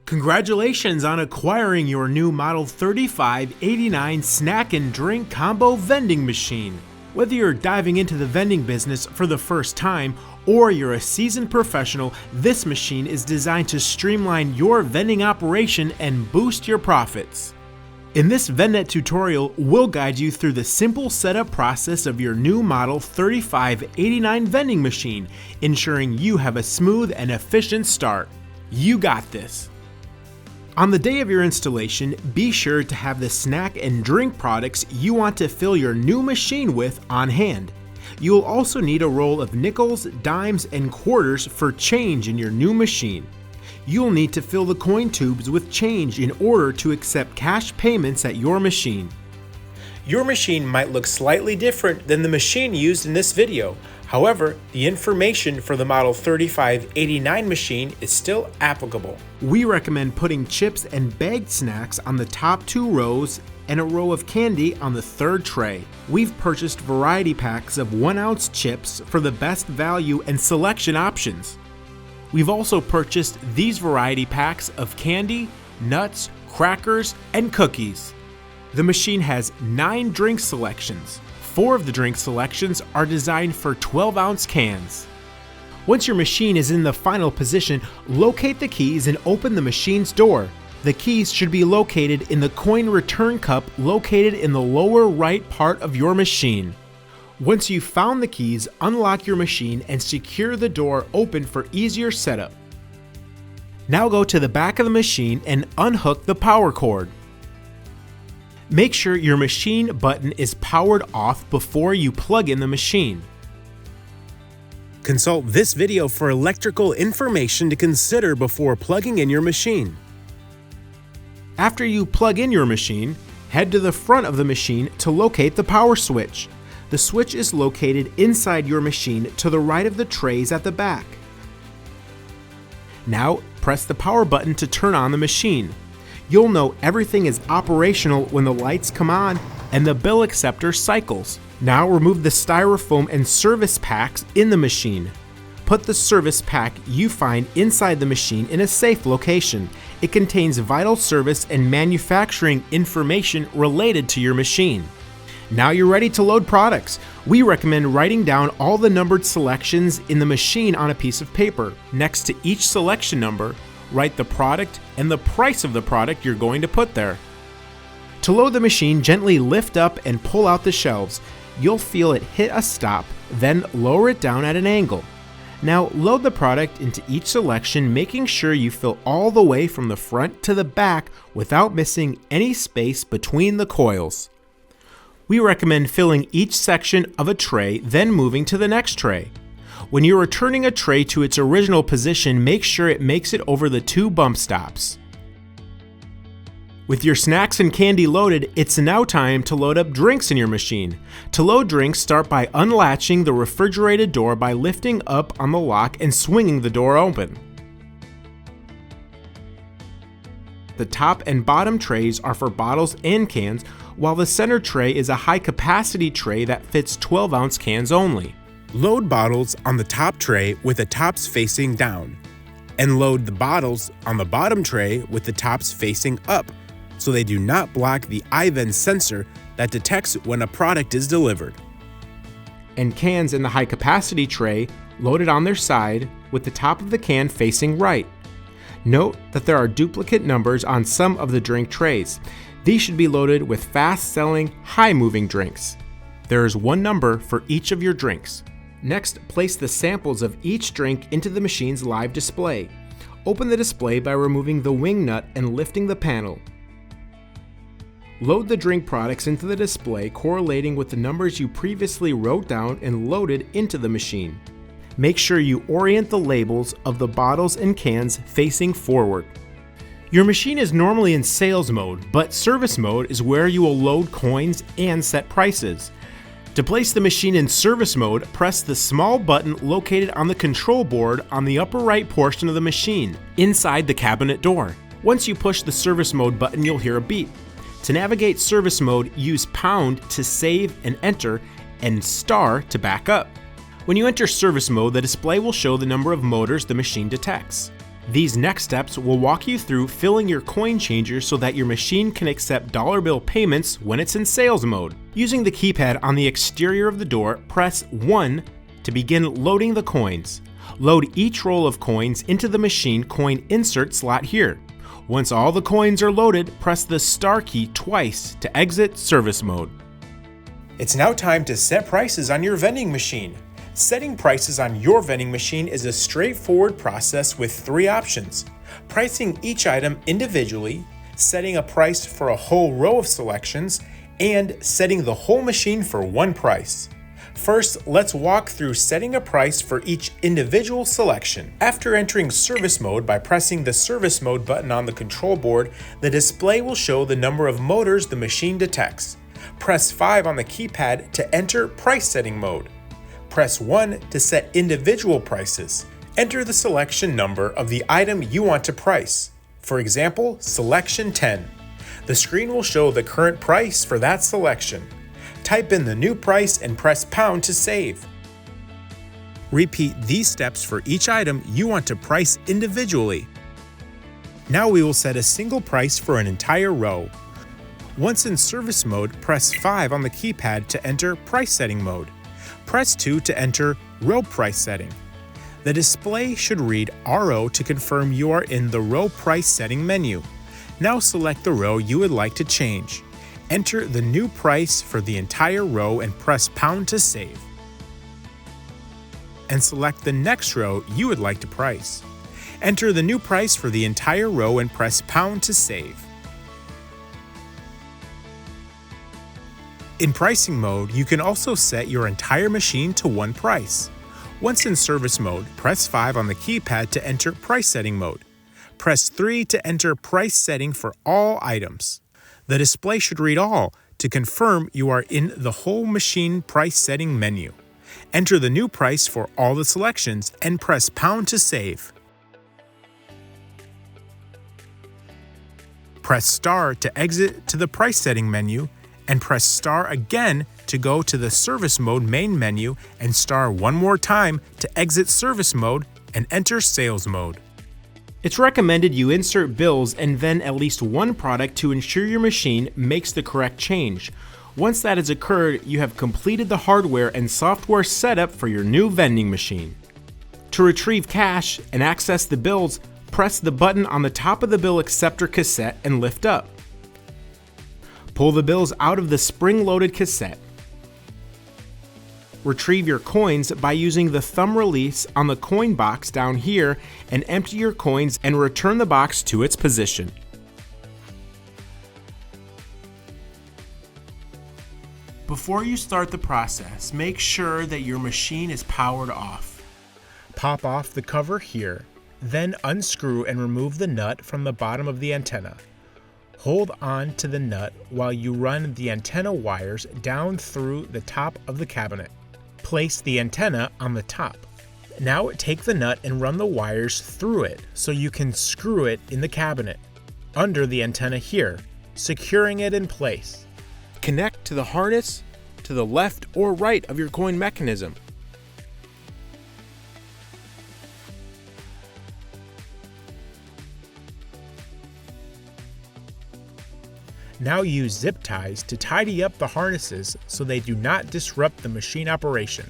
Congratulations on acquiring your new Model 3589 snack and drink combo vending machine. Whether you're diving into the vending business for the first time or you're a seasoned professional, this machine is designed to streamline your vending operation and boost your profits. In this VendNet tutorial, we'll guide you through the simple setup process of your new Model 3589 vending machine, ensuring you have a smooth and efficient start. You got this! On the day of your installation, be sure to have the snack and drink products you want to fill your new machine with on hand. You will also need a roll of nickels, dimes, and quarters for change in your new machine. You'll need to fill the coin tubes with change in order to accept cash payments at your machine. Your machine might look slightly different than the machine used in this video. However, the information for the Model 3589 machine is still applicable. We recommend putting chips and bagged snacks on the top 2 rows and a row of candy on the 3rd tray. We've purchased variety packs of 1-ounce chips for the best value and selection options. We've also purchased these variety packs of candy, nuts, crackers, and cookies. The machine has 9 drink selections. 4 of the drink selections are designed for 12-ounce cans. Once your machine is in the final position, locate the keys and open the machine's door. The keys should be located in the coin return cup located in the lower right part of your machine. Once you've found the keys, unlock your machine and secure the door open for easier setup. Now go to the back of the machine and unhook the power cord. Make sure your machine button is powered off before you plug in the machine. Consult this video for electrical information to consider before plugging in your machine. After you plug in your machine, head to the front of the machine to locate the power switch. The switch is located inside your machine to the right of the trays at the back. Now, press the power button to turn on the machine. You'll know everything is operational when the lights come on and the bill acceptor cycles. Now remove the styrofoam and service packs in the machine. Put the service pack you find inside the machine in a safe location. It contains vital service and manufacturing information related to your machine. Now you're ready to load products. We recommend writing down all the numbered selections in the machine on a piece of paper. Next to each selection number, write the product and the price of the product you're going to put there. To load the machine, gently lift up and pull out the shelves. You'll feel it hit a stop, then lower it down at an angle. Now load the product into each selection, making sure you fill all the way from the front to the back without missing any space between the coils. We recommend filling each section of a tray, then moving to the next tray. When you're returning a tray to its original position, make sure it makes it over the 2 bump stops. With your snacks and candy loaded, it's now time to load up drinks in your machine. To load drinks, start by unlatching the refrigerated door by lifting up on the lock and swinging the door open. The top and bottom trays are for bottles and cans, while the center tray is a high-capacity tray that fits 12-ounce cans only. Load bottles on the top tray with the tops facing down, and load the bottles on the bottom tray with the tops facing up, so they do not block the iVend sensor that detects when a product is delivered. And cans in the high-capacity tray loaded on their side with the top of the can facing right. Note that there are duplicate numbers on some of the drink trays. These should be loaded with fast-selling, high-moving drinks. There is 1 number for each of your drinks. Next, place the samples of each drink into the machine's live display. Open the display by removing the wing nut and lifting the panel. Load the drink products into the display correlating with the numbers you previously wrote down and loaded into the machine. Make sure you orient the labels of the bottles and cans facing forward. Your machine is normally in sales mode, but service mode is where you will load coins and set prices. To place the machine in service mode, press the small button located on the control board on the upper right portion of the machine, inside the cabinet door. Once you push the service mode button, you'll hear a beep. To navigate service mode, use pound to save and enter, and star to back up. When you enter service mode, the display will show the number of motors the machine detects. These next steps will walk you through filling your coin changer so that your machine can accept dollar bill payments when it's in sales mode. Using the keypad on the exterior of the door, press 1 to begin loading the coins. Load each roll of coins into the machine coin insert slot here. Once all the coins are loaded, press the star key twice to exit service mode. It's now time to set prices on your vending machine. Setting prices on your vending machine is a straightforward process with 3 options: pricing each item individually, setting a price for a whole row of selections, and setting the whole machine for one price. First, let's walk through setting a price for each individual selection. After entering service mode by pressing the service mode button on the control board, the display will show the number of motors the machine detects. Press 5 on the keypad to enter price setting mode. Press 1 to set individual prices. Enter the selection number of the item you want to price. For example, selection 10. The screen will show the current price for that selection. Type in the new price and press pound to save. Repeat these steps for each item you want to price individually. Now we will set a single price for an entire row. Once in service mode, press 5 on the keypad to enter price setting mode. Press 2 to enter row price setting. The display should read RO to confirm you are in the row price setting menu. Now select the row you would like to change. Enter the new price for the entire row and press pound to save. And select the next row you would like to price. Enter the new price for the entire row and press pound to save. In pricing mode, you can also set your entire machine to one price. Once in service mode, press 5 on the keypad to enter price setting mode. Press 3 to enter price setting for all items. The display should read all to confirm you are in the whole machine price setting menu. Enter the new price for all the selections and press pound to save. Press star to exit to the price setting menu, and press star again to go to the service mode main menu, and star one more time to exit service mode and enter sales mode. It's recommended you insert bills and then at least one product to ensure your machine makes the correct change. Once that has occurred, you have completed the hardware and software setup for your new vending machine. To retrieve cash and access the bills, press the button on the top of the bill acceptor cassette and lift up. Pull the bills out of the spring-loaded cassette. Retrieve your coins by using the thumb release on the coin box down here and empty your coins and return the box to its position. Before you start the process, make sure that your machine is powered off. Pop off the cover here, then unscrew and remove the nut from the bottom of the antenna. Hold on to the nut while you run the antenna wires down through the top of the cabinet. Place the antenna on the top. Now take the nut and run the wires through it so you can screw it in the cabinet, under the antenna here, securing it in place. Connect to the harness to the left or right of your coin mechanism. Now use zip ties to tidy up the harnesses so they do not disrupt the machine operation.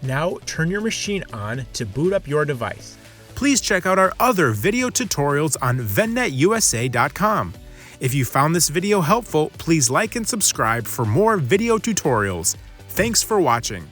Now turn your machine on to boot up your device. Please check out our other video tutorials on vendnetusa.com. If you found this video helpful, please like and subscribe for more video tutorials. Thanks for watching.